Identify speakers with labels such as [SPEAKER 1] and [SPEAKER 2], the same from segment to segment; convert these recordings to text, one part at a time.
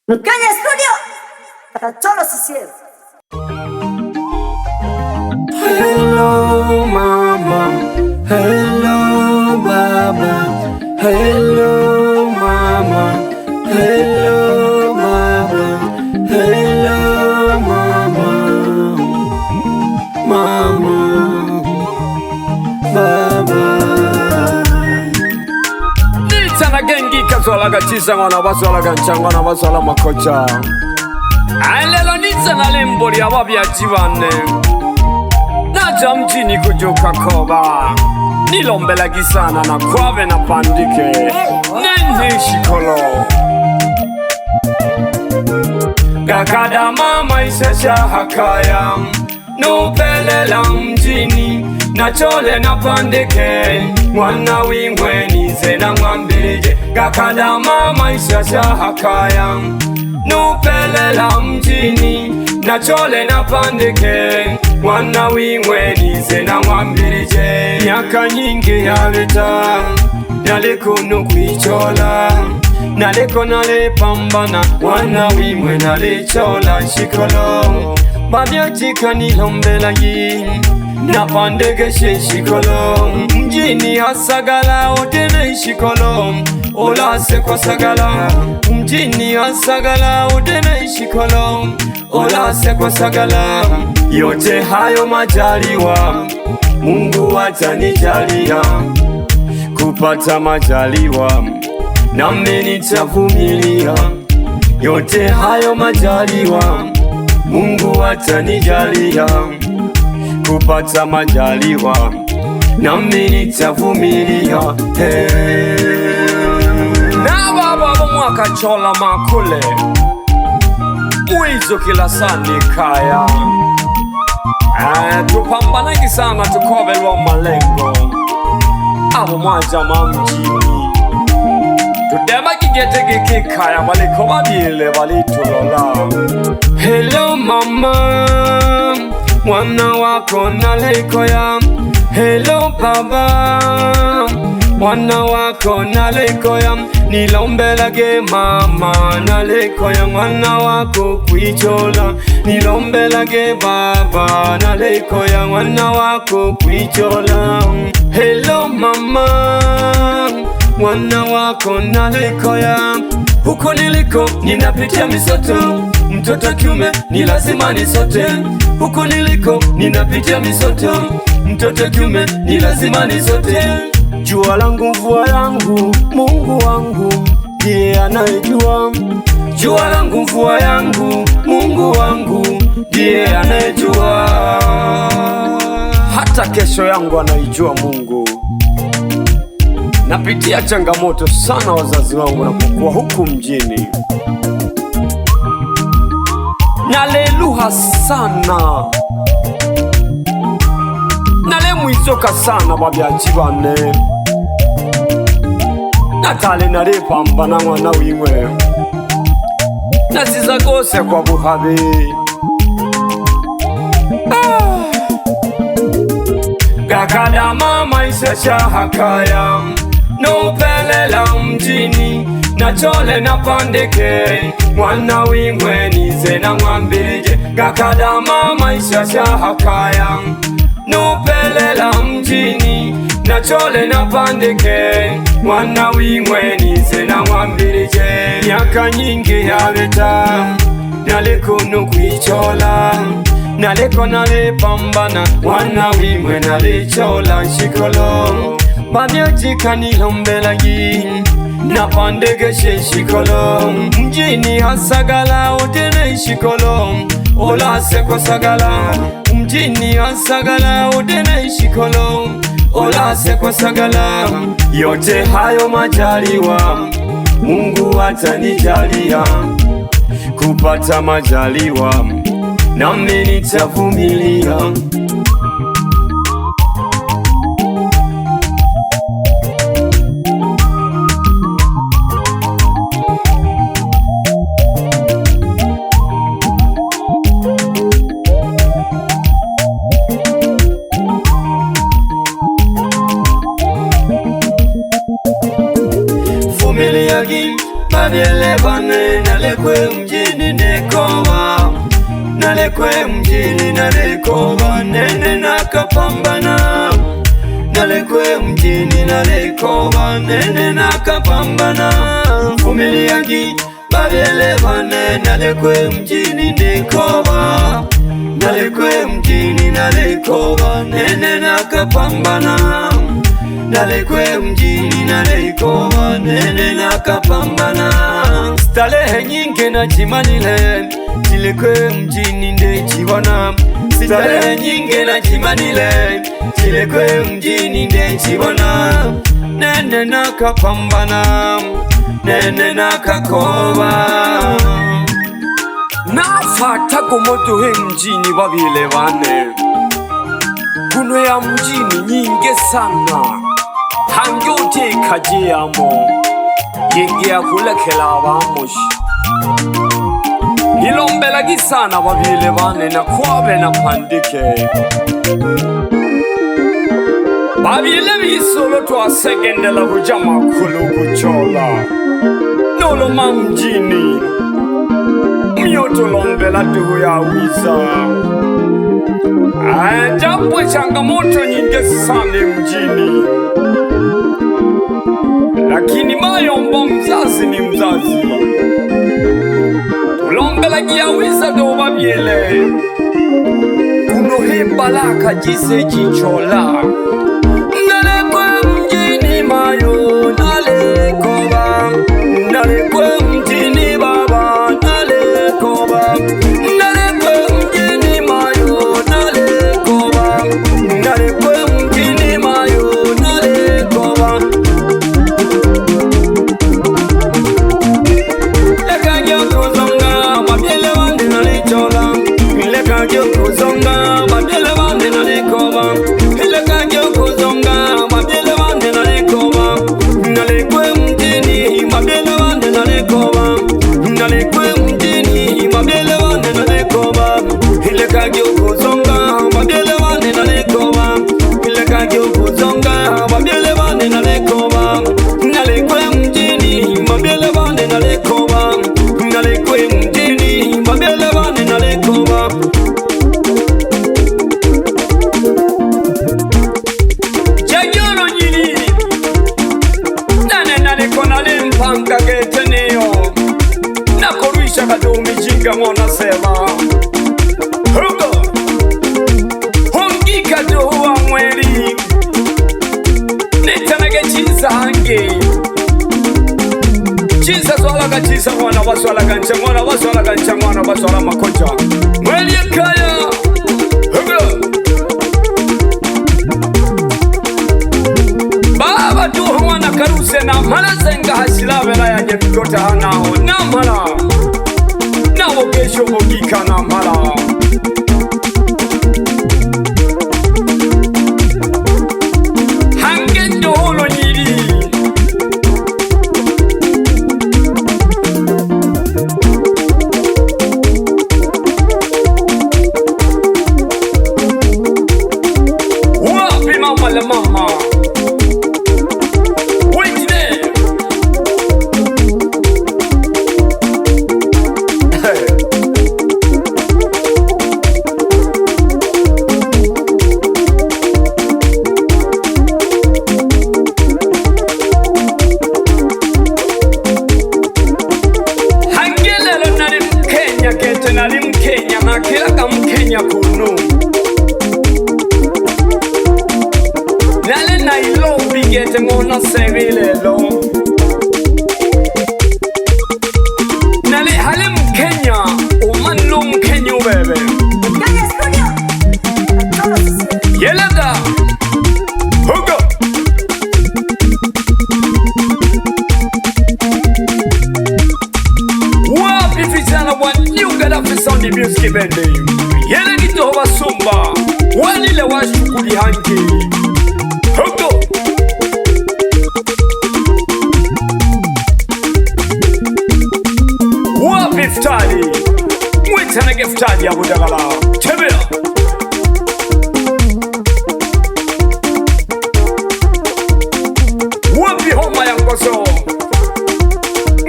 [SPEAKER 1] Mkenya Studio Katacholo CCM.
[SPEAKER 2] Hello mama, hello baba, hello mama, hello baba, hello mama, mama, baba. Nitana gengi kazola gachiza ngona bazola ganchanga na bazola makocha. Ailelo nitana lembori ababya jibane. Naja mjini kujuka koba nilombela gisana na kwave na pandike nene shikolo gakada mama isesha hakaya nupelela mjini na chole na pandike mwana wingwe nize na mwambirije gakada mama isesha hakaya nupelela mjini na chole na pandike mwana wingwe nize na mwambirije myaka nyingi yaleta nalikunu kwichola naliko nalipambana mwana wingwe nalichola shikolo babyachika nilombela yi napandege shikolo mjini hasagala otene shikolo olase kwa sagala mjini hasagala otene shikolo olase kwa sagala yote hayo majaliwa Mungu atanijalia kupata majaliwa nami nitavumilia yote hayo majaliwa Mungu atanijalia kupata majaliwa nami nitavumilia na baba mwaka chola makule uizo kila sani kaya tupambanagi sana tukovelwa malengo abo mwaja mamjini tudema kigetege kikaya baliko babile balitulola hello mama mwana wako naleko ya hello baba mwana wako naleko ya nilombelage mama naleko ya mwana wako kwichola nilombelage baba naleko ya mwana wako kwichola hello mama mwana wako naleko ya huko niliko ninapitia misoto mtoto kiume ni lazima nisote huko niliko ninapitia misoto mtoto kiume ni lazima nisote jua langu mvua yangu Mungu wangu ndiye anayejua jua langu mvua yangu Mungu wangu ndiye anayejua hata kesho yangu anaijua Mungu napitia changamoto sana wazazi wangu napokuwa huku mjini naleluha sana nalemwizoka sana babyachibane natale nalipambana mwana wimwe nasiza gose kwa buhabe gakada mama isesha hakaya nupelela mjini na chole na pandeke mwana wingwe nize na mwambirije gakada mama isesha hakaya nupelela mjini na chole na pandeke mwana wingwe nize na mwambirije myaka nyingi yaleta nalikunu kwichola naliko nalipambana mwana wingwe nalichola shikolo babyachika nilombela yi napandege shikolo mjini hasagala otene shikolo olase kwa sagala mjini hasagala otene shikolo olase kwa sagala yote hayo majaliwa Mungu atanijalia kupata majaliwa nami nitavumilia vumilia gi babyele bane nalekwe mjini nikoba, nalekwe mjini nalikoba, nene nakapambana. Nalekwe mjini nalikoba, nene nakapambana. Vumiliagi babyele bane, nalekwe mjini nikoba, nalekwe mjini nalikoba, nene nakapambana. Nalekwe mjini nalikoba, nene nakapambana. Stalehe nyingi na chimanile, chilekwe mjini ndechibona. Stalehe nyingi na chimanile, chilekwe mjini ndechibona. Nene nakapambana, nene nakakoba. Nafata kumoto he mjini babile bane, kuno ya mjini nyingi sana. Hangote kajiyamo, yenge ya kulekela abamushi. Ilombelagi sana babile bane na kwabe na pandike. Babile bisolo twa segendela bujama kulu kuchola. Nolo mamjini, mioto lombela tuhu ya wiza. Japo changamoto nyingi sana mjini, lakini mayombo mzazi ni mzazi. Tulombela giawiza do babyele, kuno himbalaka jise jichola. Nalekwe mjini mayo nalekoba, nalekwe mjini baba nalekoba. Nalekwe mjini mayo nalekoba, nalekwe mjini mayo nalekoba. Leka gyokuzonga babyele bande nalichola, leka gyokuzonga babyele bande nalikoba, leka gyokuzonga babyele bande nalikoba. Nalekwe mjini babyele bande nalikoba, nalekwe mjini babyele bande nalikoba. Leka gyokuzonga babyele bande nalikoba, leka gyokuzonga babyele bande nalikoba. Nalekwe mjini babyele bande nalikoba, nalekwe mjini babyele bande nalikoba. Jajolo nyini nane naleko nalimpanga geteneyo, nakoruisha kadumi jinga mwana sema. Hugo hongi kadoa mweli, nitanage chiza hangi. Chiza swala kachiza mwana waswala kancha, mwana waswala kancha, mwana waswala makocha. Mweli kaya Hugo baba tu mwana karuse na mala zenga hasila vela ya jebikota hanao na mala na wogesho mogika na mala. Hangendo holo nyiri wapi mama le mama. Nali Mkenya na kila ka Mkenya kuno. Nale Nairobi gete mona sevile lo. Nale hale Mkenya umano Mkenya bebe. Yelada Hugo wapi vijana wa New Gaddafi Sound Music Bendi. Yele gito basumba walile washukuli hangi. Hugo wapi ftali mwitana geftali ya budagala tebea. Wapi homa ya ngoso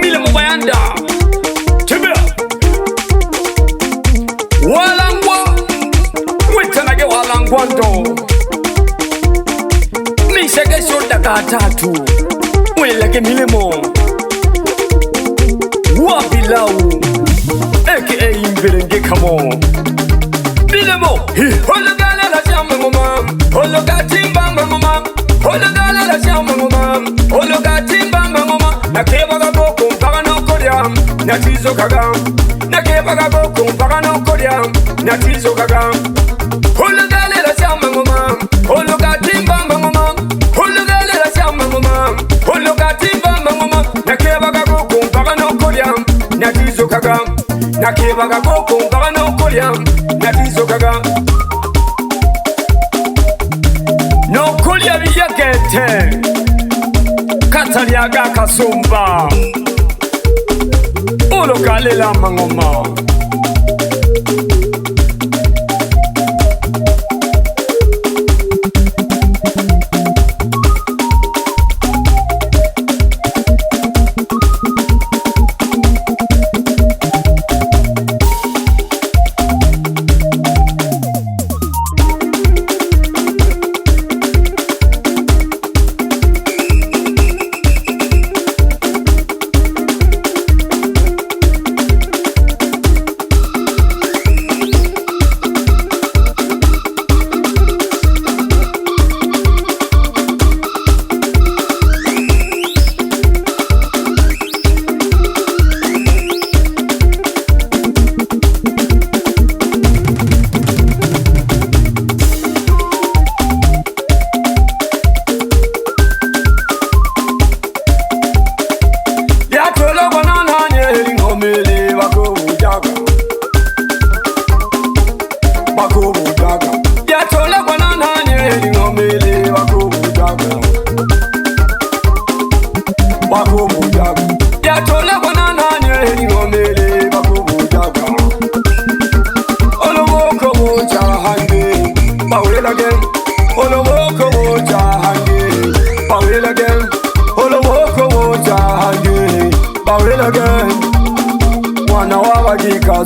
[SPEAKER 2] mile mubayanda tebea. watatu mweleke milimo wapilau aka Imberenge kamo milimo hologala la shamba ngoma hologatimba ngoma hologala la shamba ngoma hologatimba ngoma nakeba gako mpaka nokolia natizo kaga nakeba gako mpaka nokolia natizo kaga hologala la shamba ngoma hologatimba ngoma hologala la shamba ngoma hologatimba ngoma nakeba gako mpaka nokolia natizo kaga nakeba gako mpaka nokolia natizo kaga nokolia biyakete katalyaga kasumba olokalela mangoma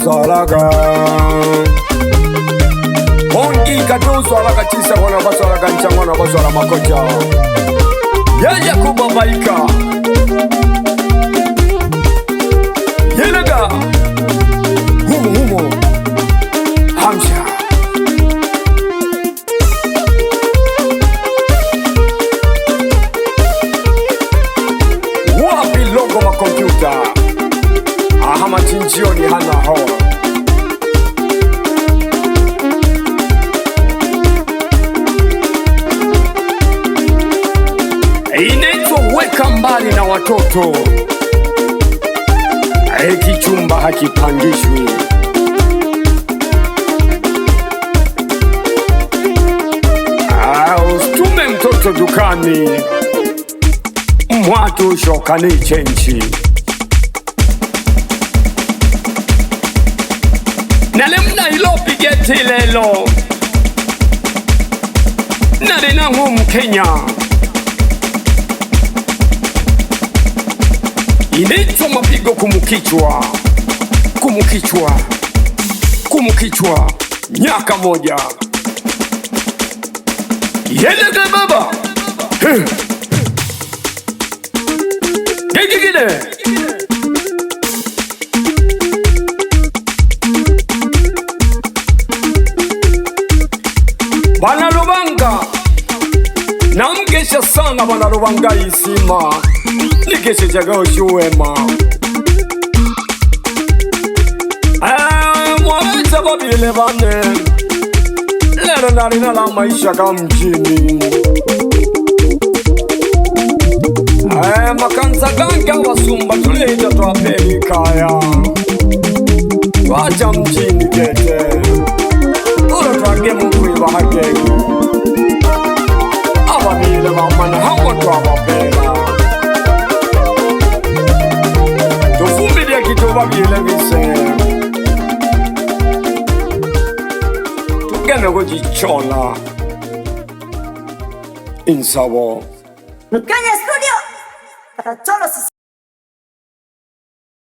[SPEAKER 2] Zalaga Ongi kadozo ala katisa wana basala kancha wana basala makocha Yeye kubabaika Yelega Humo Hamsha Wapi logo ma kompyuta Ahama chinjioni hana hoa inaitwa weka mbali na watoto hiki chumba hakipangishwi usitume mtoto dukani mwatu shokani chenchi nalemna ilopigeti lelo nalina Mkenya inaitwa mapigo kumukichwa nyaka moja yelega baba gigigide bana Lubanga namgesha sana bana Lubanga isima nikeshe jaga oshuwema mwaweza babile bane lero narina la maisha kamjini makanza ganga wasumba tuleta twapeli kaya wacha mjini kete ula twage mukwiba hakeki ababile bamana hawa twabapela tufumbile kitubabile bise tugeme kujichola insabo
[SPEAKER 1] Mkenya Studio. Cholo